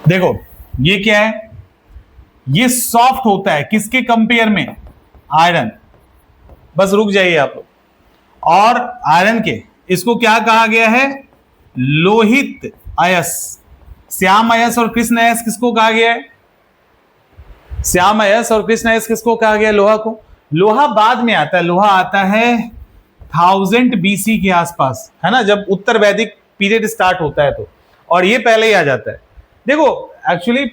देखो ये क्या है, ये सॉफ्ट होता है किसके कंपेयर में, आयरन। बस रुक जाइए आप लोग। और आयरन के इसको क्या कहा गया है, लोहित अयस। श्याम अयस और कृष्ण अयस किसको कहा गया है, श्याम अयस और कृष्ण अयस किसको कहा गया, लोहा को। लोहा बाद में आता है, लोहा आता है 1000 BC के आसपास, है ना, जब उत्तर वैदिक पीरियड स्टार्ट होता है तो, और ये पहले ही आ जाता है। देखो एक्चुअली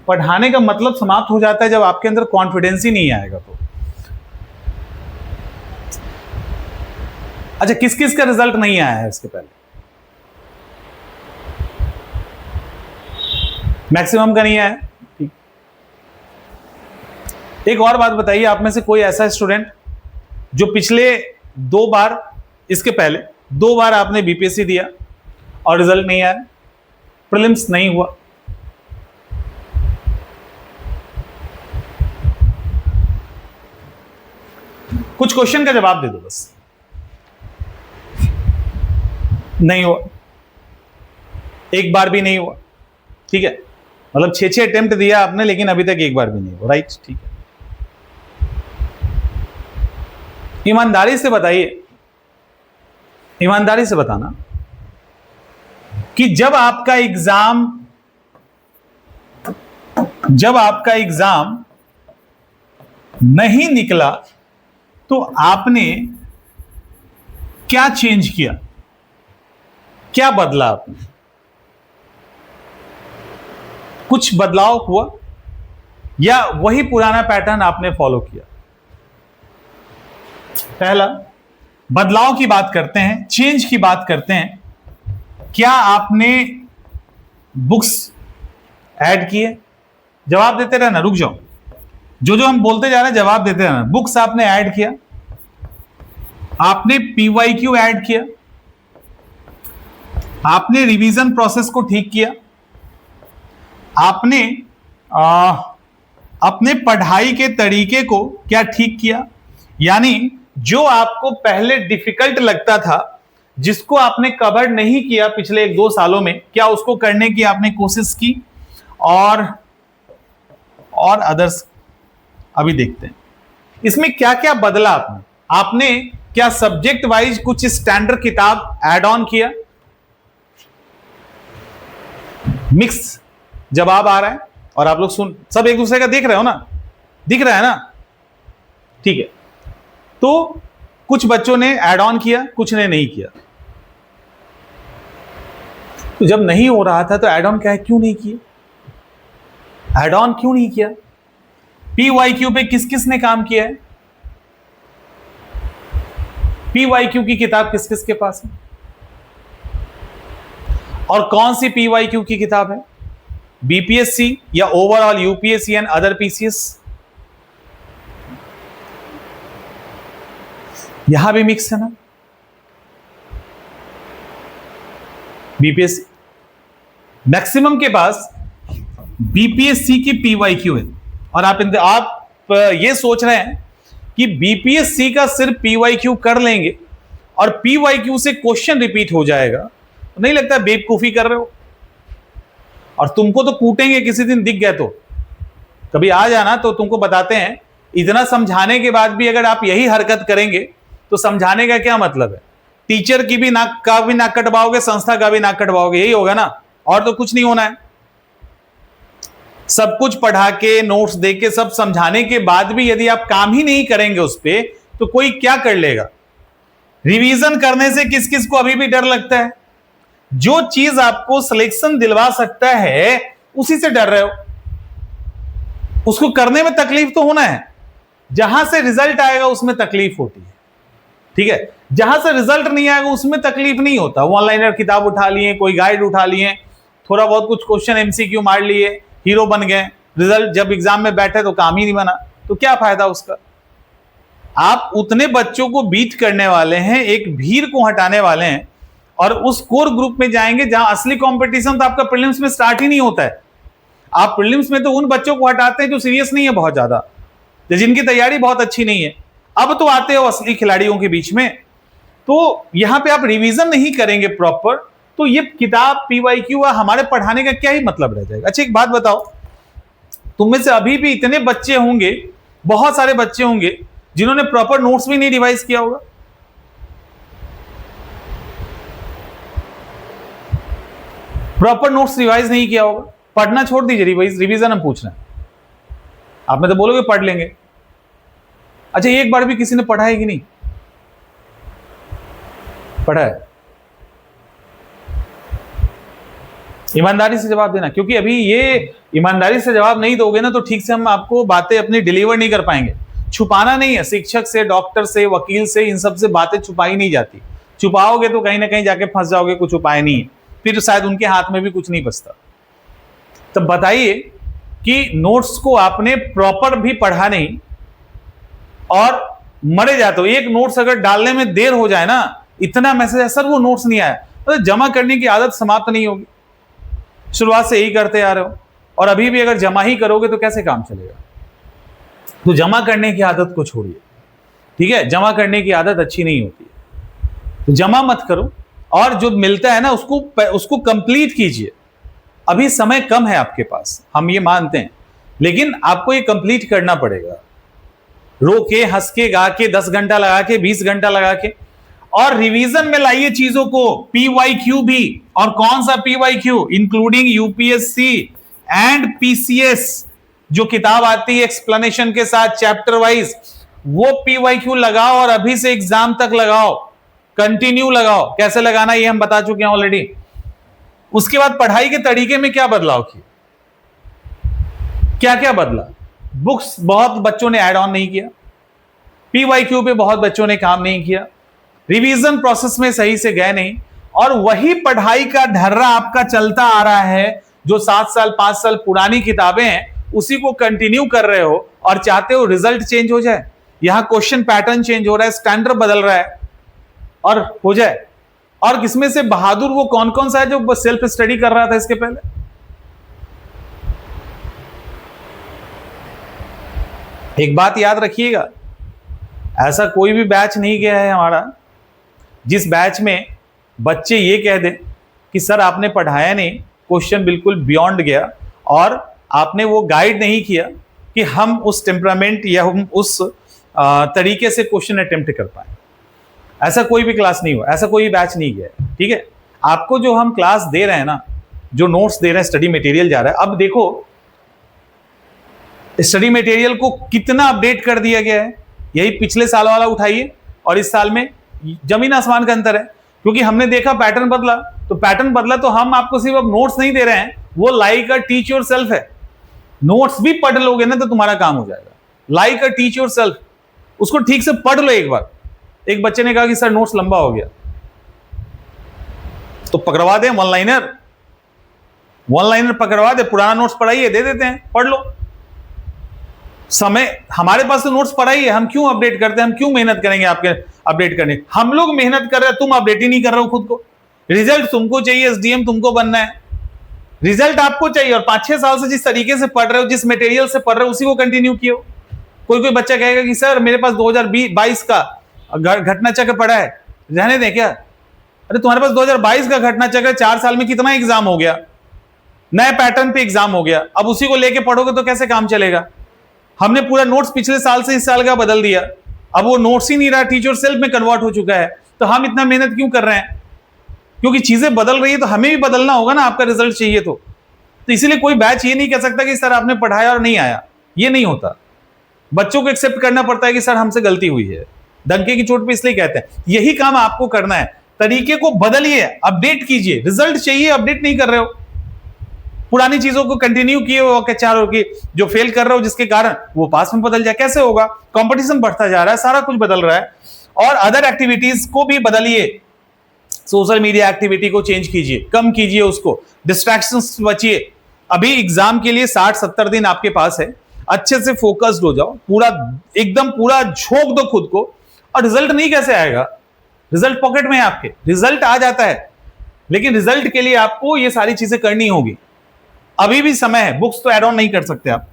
पढ़ाने का मतलब समाप्त हो जाता है जब आपके अंदर कॉन्फिडेंस ही नहीं आएगा तो। अच्छा, किस किस का रिजल्ट नहीं आया है इसके पहले, मैक्सिमम का नहीं आया। ठीक, एक और बात बताइए, आप में से कोई ऐसा स्टूडेंट जो पिछले 2 बार, इसके पहले 2 बार आपने बीपीएससी दिया और रिजल्ट नहीं आया, प्रीलिम्स नहीं हुआ। कुछ क्वेश्चन का जवाब दे दो बस। नहीं हुआ, एक बार भी नहीं हुआ। ठीक है, मतलब 6 अटेम्प्ट दिया आपने लेकिन अभी तक एक बार भी नहीं हुआ। राइट, ठीक है। ईमानदारी से बताइए, ईमानदारी से बताना कि जब आपका एग्जाम नहीं निकला तो आपने क्या चेंज किया, क्या बदला आपने, कुछ बदलाव हुआ या वही पुराना पैटर्न आपने फॉलो किया। पहला, बदलाव की बात करते हैं, चेंज की बात करते हैं। क्या आपने बुक्स ऐड किए, जवाब देते रहना, रुक जाओ, जो जो हम बोलते जा रहे हैं जवाब देते रहना। बुक्स आपने ऐड किया, आपने पीवाईक्यू ऐड किया, आपने रिवीजन प्रोसेस को ठीक किया, आपने अपने पढ़ाई के तरीके को क्या ठीक किया, यानी जो आपको पहले डिफिकल्ट लगता था, जिसको आपने कवर नहीं किया पिछले 1-2 सालों में, क्या उसको करने की आपने कोशिश की, और अदर्स अभी देखते हैं इसमें क्या क्या बदला आपने क्या सब्जेक्ट वाइज कुछ स्टैंडर्ड किताब ऐड ऑन किया। मिक्स जवाब आ रहा है और आप लोग सब एक दूसरे का देख रहे हो ना, दिख रहा है ना, ठीक है। तो कुछ बच्चों ने ऐड ऑन किया, कुछ ने नहीं किया। तो जब नहीं हो रहा था तो ऐड ऑन क्या है, क्यों नहीं किया, ऐड ऑन क्यों नहीं किया। पीवाईक्यू पे किस किस ने काम किया है, पीवाईक्यू की किताब किस किस के पास है, और कौन सी पीवाईक्यू की किताब है, बीपीएससी या overall UPSC and other PCS. यहां भी मिक्स है ना, बीपीएससी मैक्सिमम के पास बीपीएससी की पीवाईक्यू है, और आप ये सोच रहे हैं कि बीपीएससी का सिर्फ पीवाईक्यू कर लेंगे और पीवाईक्यू से क्वेश्चन रिपीट हो जाएगा, तो नहीं लगता बेवकूफी कर रहे हो। और तुमको तो कूटेंगे किसी दिन, दिख गए तो कभी आ जाना तो तुमको बताते हैं। इतना समझाने के बाद भी अगर आप यही हरकत करेंगे तो समझाने का क्या मतलब है। टीचर की भी नाक कटवाओगे, संस्था का भी नाक कटवाओगे, यही होगा ना, और तो कुछ नहीं होना है। सब कुछ पढ़ा के, नोट्स दे के, सब समझाने के बाद भी यदि आप काम ही नहीं करेंगे उस पे, तो कोई क्या कर लेगा। रिवीजन करने से किस किस को अभी भी डर लगता है, जो चीज आपको सिलेक्शन दिलवा सकता है उसी से डर रहे हो। उसको करने में तकलीफ तो होना है, जहां से रिजल्ट आएगा उसमें तकलीफ होती है, ठीक है। जहां से रिजल्ट नहीं आएगा उसमें तकलीफ नहीं होता। ऑनलाइनर किताब उठा लिए, कोई गाइड उठा लिए, थोड़ा बहुत कुछ क्वेश्चन एमसीक्यू मार लिए, हीरो बन गए, रिजल्ट जब एग्जाम में बैठे तो काम ही नहीं बना, तो क्या फायदा उसका। आप उतने बच्चों को बीट करने वाले हैं, एक भीड़ को हटाने वाले हैं, और उस कोर ग्रुप में जाएंगे जहां असली कंपटीशन तो आपका प्रीलिम्स में स्टार्ट ही नहीं होता है। आप प्रीलिम्स में तो उन बच्चों को हटाते हैं जो सीरियस नहीं है बहुत ज्यादा, जिनकी तैयारी बहुत अच्छी नहीं है। अब तो आते हो असली खिलाड़ियों के बीच में। तो यहां पे आप रिवीजन नहीं करेंगे प्रॉपर, तो ये किताब PYQ हमारे पढ़ाने का क्या ही मतलब रह जाएगा। अच्छा एक बात बताओ, तुम में से अभी भी इतने बच्चे होंगे, बहुत सारे बच्चे होंगे जिन्होंने प्रॉपर नोट्स भी नहीं रिवाइज किया होगा। प्रॉपर नोट्स रिवाइज नहीं किया होगा, पढ़ना छोड़ दीजिए, रिवीजन हम पूछ रहे हैं। आप में तो बोलोगे पढ़ लेंगे। अच्छा एक बार भी किसी ने पढ़ा है कि नहीं पढ़ा है? ईमानदारी से जवाब देना, क्योंकि अभी ये ईमानदारी से जवाब नहीं दोगे ना तो ठीक से हम आपको बातें अपनी डिलीवर नहीं कर पाएंगे। छुपाना नहीं है, शिक्षक से, डॉक्टर से, वकील से, इन सब से बातें छुपाई नहीं जाती। छुपाओगे तो कहीं ना कहीं जाके फंस जाओगे, कुछ उपाय नहीं है, फिर शायद उनके हाथ में भी कुछ नहीं बचता। तो बताइए कि नोट्स को आपने प्रॉपर भी पढ़ा नहीं और मरे जाते हो। एक नोट्स अगर डालने में देर हो जाए ना, इतना मैसेज है सर वो नोट्स नहीं आया, तो जमा करने की आदत समाप्त नहीं होगी। शुरुआत से यही करते आ रहे हो और अभी भी अगर जमा ही करोगे तो कैसे काम चलेगा? तो जमा करने की आदत को छोड़िए, ठीक है? जमा करने की आदत अच्छी नहीं होती है, तो जमा मत करो और जो मिलता है ना उसको कंप्लीट कीजिए। अभी समय कम है आपके पास, हम ये मानते हैं, लेकिन आपको ये कंप्लीट करना पड़ेगा। रो के, हंस के, गा के, 10 घंटा लगा के, 20 घंटा लगा के, और रिवीजन में लाइए चीजों को। PYQ भी, और कौन सा PYQ? Including UPSC and PCS, जो किताब आती है एक्सप्लेनेशन के साथ चैप्टर वाइज, वो PYQ लगाओ और अभी से एग्जाम तक लगाओ, कंटिन्यू लगाओ। कैसे लगाना ये हम बता चुके हैं ऑलरेडी। उसके बाद पढ़ाई के तरीके में क्या बदलाव किए, क्या क्या बदला? बुक्स बहुत बच्चों ने ऐड ऑन नहीं किया, PYQ पे बहुत बच्चों ने काम नहीं किया, रिवीजन प्रोसेस में सही से गए नहीं, और वही पढ़ाई का ढर्रा आपका चलता आ रहा है। जो 7 साल 5 साल पुरानी किताबें हैं उसी को कंटिन्यू कर रहे हो और चाहते हो रिजल्ट चेंज हो जाए। यहां क्वेश्चन पैटर्न चेंज हो रहा है, स्टैंडर्ड बदल रहा है और हो जाए। और किसमें से बहादुर वो कौन कौन सा है जो सेल्फ स्टडी कर रहा था इसके पहले? एक बात याद रखिएगा, ऐसा कोई भी बैच नहीं गया है हमारा जिस बैच में बच्चे ये कह दें कि सर आपने पढ़ाया नहीं, क्वेश्चन बिल्कुल बियॉन्ड गया और आपने वो गाइड नहीं किया कि हम उस टेम्परामेंट या हम उस तरीके से क्वेश्चन अटेम्प्ट कर पाए। ऐसा कोई भी क्लास नहीं हुआ, ऐसा कोई भी बैच नहीं गया, ठीक है? आपको जो हम क्लास दे रहे हैं ना, जो नोट्स दे रहे हैं, स्टडी मटेरियल जा रहा है। अब देखो स्टडी मटेरियल को कितना अपडेट कर दिया गया है। यही पिछले साल वाला उठाइए और इस साल में जमीन आसमान का अंतर है, क्योंकि हमने देखा पैटर्न बदला। तो पैटर्न बदला तो हम आपको सिर्फ अब नोट्स नहीं दे रहे हैं, वो लाइक अ टीच योरसेल्फ है। नोट्स भी पढ़ लोगे ना तो तुम्हारा काम हो जाएगा। लाइक अ टीच योरसेल्फ, उसको ठीक से पढ़ लो एक बार। एक बच्चे ने कहा कि सर नोट्स लंबा हो गया, तो पकड़वा दे वन लाइनर पकड़वा दे, पुराना नोट्स पढ़ाइए, दे देते हैं, पढ़ लो। समय हमारे पास तो नोट्स पढ़ा ही है, हम क्यों अपडेट करते हैं? हम क्यों मेहनत करेंगे आपके अपडेट करने? हम लोग मेहनत कर रहे हैं, तुम अपडेट ही नहीं कर रहे हो खुद को। रिजल्ट तुमको चाहिए, SDM तुमको बनना है, रिजल्ट आपको चाहिए, और 5-6 साल से जिस तरीके से पढ़ रहे हो, जिस मटेरियल से पढ़ रहे हो, उसी को कंटिन्यू किए हो। कोई बच्चा कहेगा कि सर मेरे पास 2022 का घटना चक्र पड़ा है, रहने दें क्या? अरे तुम्हारे पास 2022 का घटना चक्र, 4 साल में कितना एग्जाम हो गया, नए पैटर्न पे एग्जाम हो गया, अब उसी को लेके पढ़ोगे तो कैसे काम चलेगा? हमने पूरा नोट्स पिछले साल से इस साल का बदल दिया, अब वो नोट्स ही नहीं रहा, टीच योरसेल्फ में कन्वर्ट हो चुका है। तो हम इतना मेहनत क्यों कर रहे हैं? क्योंकि चीजें बदल रही है, तो हमें भी बदलना होगा ना, आपका रिजल्ट चाहिए तो इसलिए कोई बैच ये नहीं कह सकता कि सर आपने पढ़ाया और नहीं आया। ये नहीं होता। बच्चों को एक्सेप्ट करना पड़ता है कि सर हमसे गलती हुई है, डंके की चोट पे इसलिए कहते हैं। यही काम आपको करना है, तरीके को बदलिए, अपडेट कीजिए। रिजल्ट चाहिए, अपडेट नहीं कर रहे हो, पुरानी चीजों को कंटिन्यू किए हो कि चारों की जो फेल कर रहे हो, जिसके कारण वो पास में बदल जाए। कैसे होगा? कंपटीशन बढ़ता जा रहा है, सारा कुछ बदल रहा है। और अदर एक्टिविटीज को भी बदलिए, सोशल मीडिया एक्टिविटी को चेंज कीजिए, कम कीजिए उसको, डिस्ट्रैक्शंस बचिए। अभी एग्जाम के लिए 60-70 दिन आपके पास है, अच्छे से फोकस्ड हो जाओ, पूरा एकदम पूरा झोंक दो खुद को। और रिजल्ट नहीं कैसे आएगा? रिजल्ट पॉकेट में है आपके, रिजल्ट आ जाता है, लेकिन रिजल्ट के लिए आपको ये सारी चीजें करनी होगी। अभी भी समय है, बुक्स तो ऐड ऑन नहीं कर सकते आप,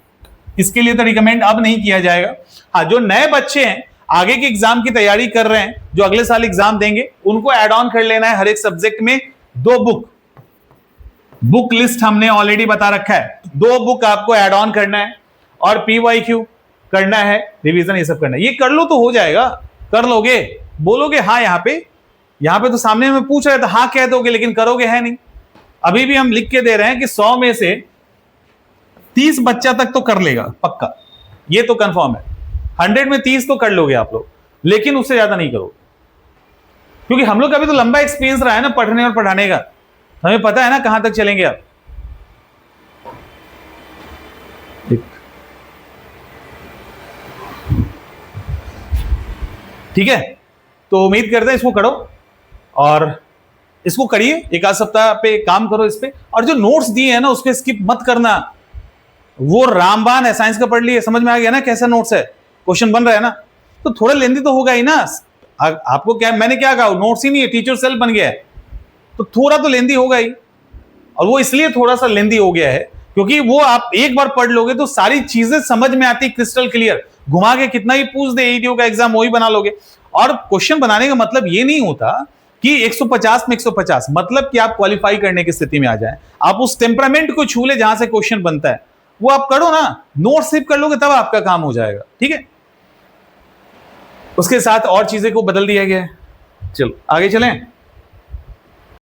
इसके लिए तो रिकमेंड अब नहीं किया जाएगा। हाँ, जो नए बच्चे हैं, आगे के एग्जाम की तैयारी कर रहे हैं, जो अगले साल एग्जाम देंगे, उनको ऐड ऑन कर लेना है हर एक सब्जेक्ट में 2 बुक लिस्ट हमने ऑलरेडी बता रखा है, 2 बुक आपको ऐड ऑन करना है और PYQ करना है, रिवीजन ये सब करना है। ये कर लो तो हो जाएगा, कर लोगे, बोलोगे हाँ। यहां पे तो सामने में पूछ रहे थे, हाँ कह दोगे, लेकिन करोगे है नहीं। अभी भी हम लिख के दे रहे हैं कि 100 में से 30 बच्चा तक तो कर लेगा पक्का, ये तो कंफर्म है। 100 में 30 तो कर लोगे आप लोग, लेकिन उससे ज्यादा नहीं करो, क्योंकि हम लोग का भी तो लंबा एक्सपीरियंस रहा है ना पढ़ने और पढ़ाने का, हमें पता है ना कहां तक चलेंगे आप। ठीक है, तो उम्मीद करते हैं इसको करो और इसको करिए, एक आध सप्ताह पे काम करो इस पे। और जो नोट्स दिए हैं ना उसको स्किप मत करना, वो रामबाण है, साइंस का पढ़ लिए, समझ में आ गया ना कैसा नोट्स है, क्वेश्चन बन रहा है ना, तो थोड़ा लेंदी तो होगा ही ना। आपको क्या, मैंने क्या कहा, नोट्स ही नहीं है, टीचर सेल्फ बन गया है, तो थोड़ा तो लेंदी होगा ही। और वो इसलिए थोड़ा सा लेंदी हो गया है क्योंकि वो आप एक बार पढ़ लोगे तो सारी चीजें समझ में आती, क्रिस्टल क्लियर, घुमा के कितना ही पूछ दे ईडीओ का एग्जाम वही बना लोगे। और क्वेश्चन बनाने का मतलब ये नहीं होता कि 150 में 150, मतलब कि आप क्वालिफाई करने की स्थिति में आ जाए, आप उस टेम्परामेंट को छू ले जहां से क्वेश्चन बनता है, वो आप करो ना, नोट सिर्फ कर लोगे तब आपका काम हो जाएगा। ठीक है, उसके साथ और चीजें को बदल दिया गया है। चलो आगे चलें।